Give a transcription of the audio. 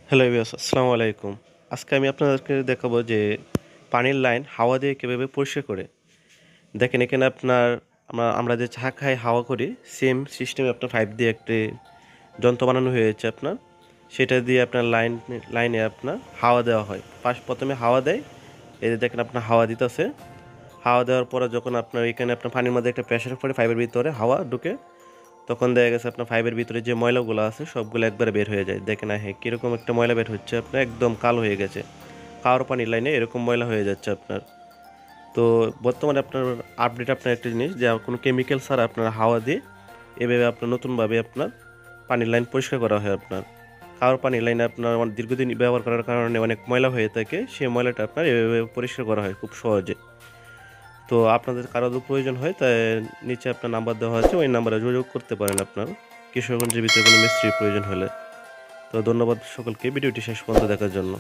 Hello viewers, আসসালামু আলাইকুম। আজকে আমি আপনাদেরকে দেখাবো যে পানির লাইন হাওয়া দিয়ে কীভাবে পরিষ্কার করে। দেখেন এখানে আপনার আমরা যে চা খাই, হাওয়া করি, সেম সিস্টেমে আপনার পাইপ দিয়ে একটি যন্ত্র বানানো হয়েছে আপনার। সেটা দিয়ে আপনার লাইনে আপনার হাওয়া দেওয়া হয়। প্রথমে হাওয়া দেয়, এই যে দেখেন আপনার হাওয়া দিতেছে। হাওয়া দেওয়ার পরে যখন আপনার এখানে আপনার পানির মধ্যে একটা প্রেশার পড়ে, পাইপের ভিতরে হাওয়া ঢুকে, তখন দেখা গেছে আপনার পাইপের ভিতরে যে ময়লাগুলো আছে সবগুলো একবারে বের হয়ে যায়। দেখেন হ্যাঁ, কীরকম একটা ময়লা বের হচ্ছে আপনার, একদম কালো হয়ে গেছে। খাওয়ার পানির লাইনে এরকম ময়লা হয়ে যাচ্ছে আপনার। তো বর্তমানে আপনার আপডেট আপনার একটা জিনিস, যে কোনো কেমিক্যাল ছাড়া আপনার হাওয়া দিয়ে এভাবে আপনার নতুনভাবে আপনার পানির লাইন পরিষ্কার করা হয় আপনার। খাওয়ার পানির লাইনে আপনার দীর্ঘদিন ব্যবহার করার কারণে অনেক ময়লা হয়ে থাকে, সেই ময়লাটা আপনার এভাবে পরিষ্কার করা হয় খুব সহজে। তো আপনাদের কারো যদি প্রয়োজন হয়, তাই নিচে আপনার নাম্বার দেওয়া আছে, ওই নাম্বারে যোগাযোগ করতে পারেন আপনার কিশোরগঞ্জের ভিতরে কোনো মিস্ত্রির প্রয়োজন হলে। তো ধন্যবাদ সকলকে ভিডিওটি শেষ পর্যন্ত দেখার জন্য।